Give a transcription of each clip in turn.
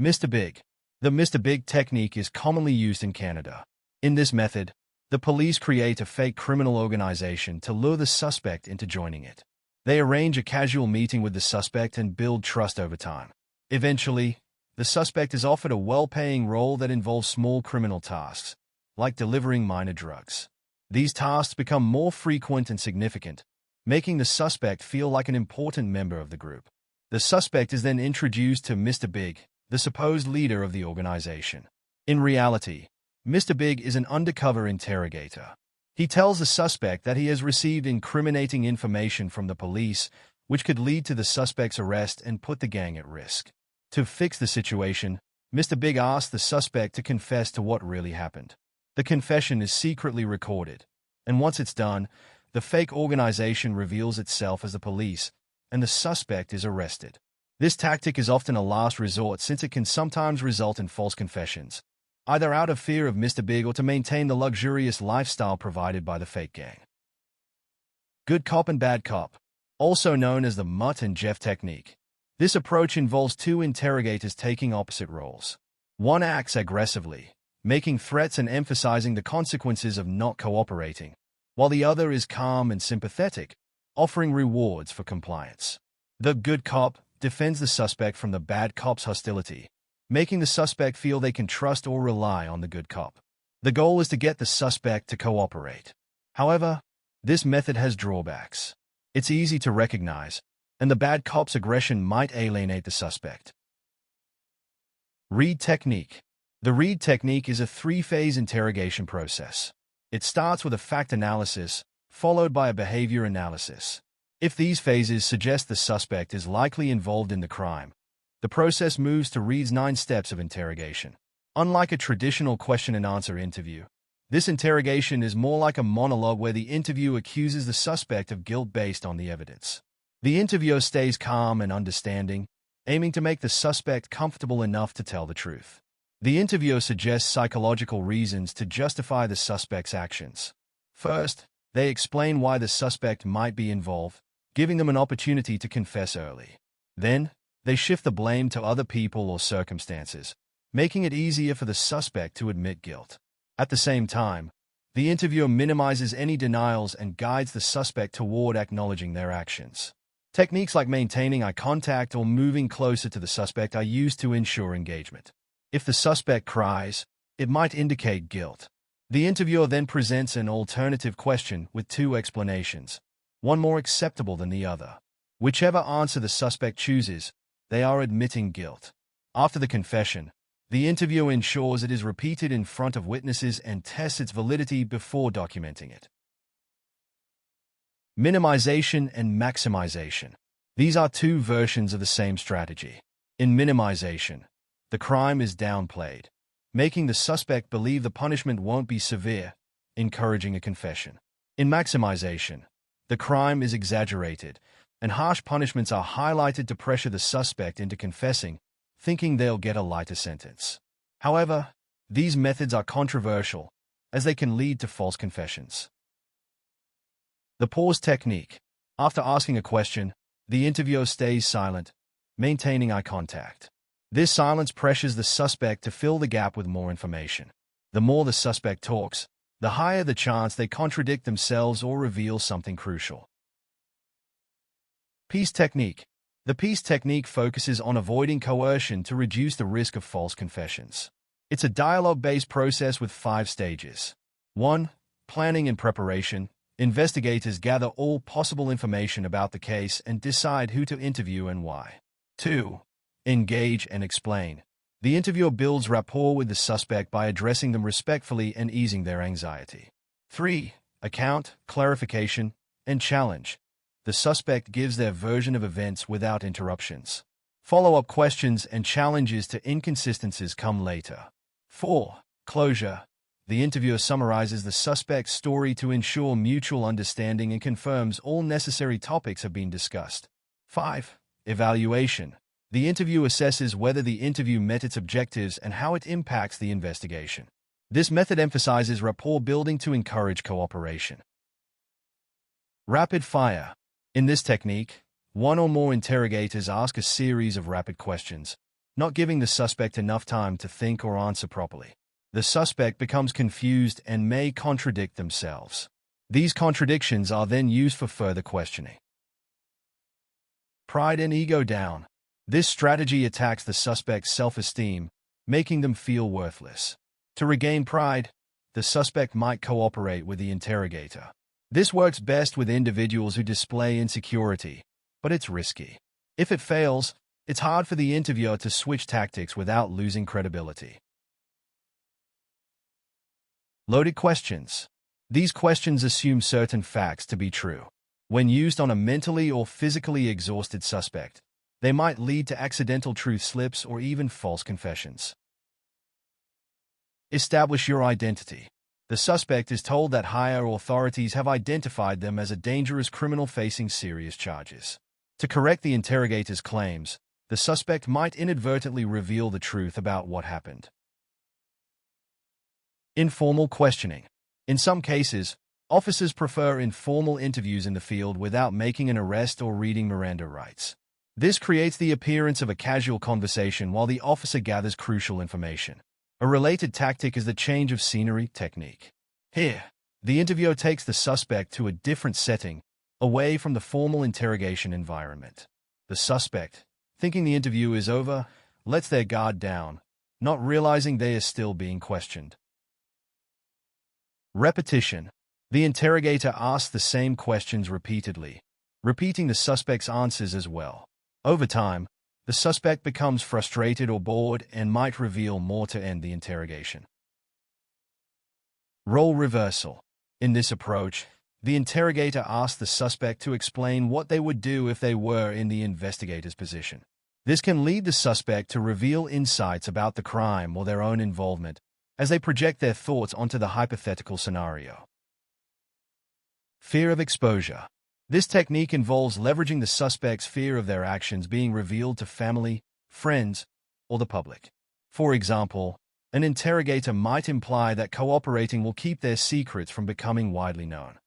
Mr. Big. The Mr. Big technique is commonly used in Canada. In this method, the police create a fake criminal organization to lure the suspect into joining it. They arrange a casual meeting with the suspect and build trust over time. Eventually, the suspect is offered a well-paying role that involves small criminal tasks, like delivering minor drugs. These tasks become more frequent and significant, making the suspect feel like an important member of the group. The suspect is then introduced to Mr. Big, the supposed leader of the organization. In reality, Mr. Big is an undercover interrogator. He tells the suspect that he has received incriminating information from the police, which could lead to the suspect's arrest and put the gang at risk. To fix the situation, Mr. Big asks the suspect to confess to what really happened. The confession is secretly recorded, and once it's done, the fake organization reveals itself as the police, and the suspect is arrested. This tactic is often a last resort since it can sometimes result in false confessions, either out of fear of Mr. Big or to maintain the luxurious lifestyle provided by the fake gang. Good cop and bad cop, also known as the Mutt and Jeff technique. This approach involves two interrogators taking opposite roles. One acts aggressively, making threats and emphasizing the consequences of not cooperating, while the other is calm and sympathetic, offering rewards for compliance. The good cop defends the suspect from the bad cop's hostility, making the suspect feel they can trust or rely on the good cop. The goal is to get the suspect to cooperate. However, this method has drawbacks. It's easy to recognize, and the bad cop's aggression might alienate the suspect. Reid Technique. The Reid Technique is a three-phase interrogation process. It starts with a fact analysis, followed by a behavior analysis. If these phases suggest the suspect is likely involved in the crime, the process moves to Reid's 9 steps of interrogation. Unlike a traditional question-and-answer interview, this interrogation is more like a monologue where the interviewer accuses the suspect of guilt based on the evidence. The interviewer stays calm and understanding, aiming to make the suspect comfortable enough to tell the truth. The interviewer suggests psychological reasons to justify the suspect's actions. First, they explain why the suspect might be involved, giving them an opportunity to confess early. Then, they shift the blame to other people or circumstances, making it easier for the suspect to admit guilt. At the same time, the interviewer minimizes any denials and guides the suspect toward acknowledging their actions. Techniques like maintaining eye contact or moving closer to the suspect are used to ensure engagement. If the suspect cries, it might indicate guilt. The interviewer then presents an alternative question with 2 explanations, one more acceptable than the other. Whichever answer the suspect chooses, they are admitting guilt. After the confession, the interviewer ensures it is repeated in front of witnesses and tests its validity before documenting it. Minimization and maximization. These are 2 versions of the same strategy. In minimization, the crime is downplayed, making the suspect believe the punishment won't be severe, encouraging a confession. In maximization, the crime is exaggerated, and harsh punishments are highlighted to pressure the suspect into confessing, thinking they'll get a lighter sentence. However, these methods are controversial, as they can lead to false confessions. The pause technique. After asking a question, the interviewer stays silent, maintaining eye contact. This silence pressures the suspect to fill the gap with more information. The more the suspect talks, the higher the chance they contradict themselves or reveal something crucial. Peace technique. The peace technique focuses on avoiding coercion to reduce the risk of false confessions. It's a dialogue-based process with 5 stages. 1. Planning and preparation. Investigators gather all possible information about the case and decide who to interview and why. 2. Engage and explain. The interviewer builds rapport with the suspect by addressing them respectfully and easing their anxiety. 3. Account, clarification, and challenge. The suspect gives their version of events without interruptions. Follow-up questions and challenges to inconsistencies come later. 4. Closure. The interviewer summarizes the suspect's story to ensure mutual understanding and confirms all necessary topics have been discussed. 5. Evaluation. The interview assesses whether the interview met its objectives and how it impacts the investigation. This method emphasizes rapport building to encourage cooperation. Rapid fire. In this technique, one or more interrogators ask a series of rapid questions, not giving the suspect enough time to think or answer properly. The suspect becomes confused and may contradict themselves. These contradictions are then used for further questioning. Pride and ego down. This strategy attacks the suspect's self-esteem, making them feel worthless. To regain pride, the suspect might cooperate with the interrogator. This works best with individuals who display insecurity, but it's risky. If it fails, it's hard for the interviewer to switch tactics without losing credibility. Loaded questions. These questions assume certain facts to be true. When used on a mentally or physically exhausted suspect, they might lead to accidental truth slips or even false confessions. Establish your identity. The suspect is told that higher authorities have identified them as a dangerous criminal facing serious charges. To correct the interrogator's claims, the suspect might inadvertently reveal the truth about what happened. Informal questioning. In some cases, officers prefer informal interviews in the field without making an arrest or reading Miranda rights. This creates the appearance of a casual conversation while the officer gathers crucial information. A related tactic is the change of scenery technique. Here, the interviewer takes the suspect to a different setting, away from the formal interrogation environment. The suspect, thinking the interview is over, lets their guard down, not realizing they are still being questioned. Repetition. The interrogator asks the same questions repeatedly, repeating the suspect's answers as well. Over time, the suspect becomes frustrated or bored and might reveal more to end the interrogation. Role reversal. In this approach, the interrogator asks the suspect to explain what they would do if they were in the investigator's position. This can lead the suspect to reveal insights about the crime or their own involvement, as they project their thoughts onto the hypothetical scenario. Fear of exposure. This technique involves leveraging the suspect's fear of their actions being revealed to family, friends, or the public. For example, an interrogator might imply that cooperating will keep their secrets from becoming widely known.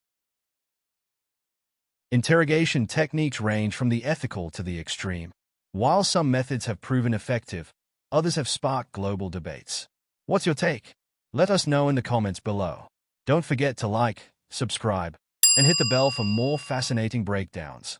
Interrogation techniques range from the ethical to the extreme. While some methods have proven effective, others have sparked global debates. What's your take? Let us know in the comments below. Don't forget to like, subscribe, and hit the bell for more fascinating breakdowns.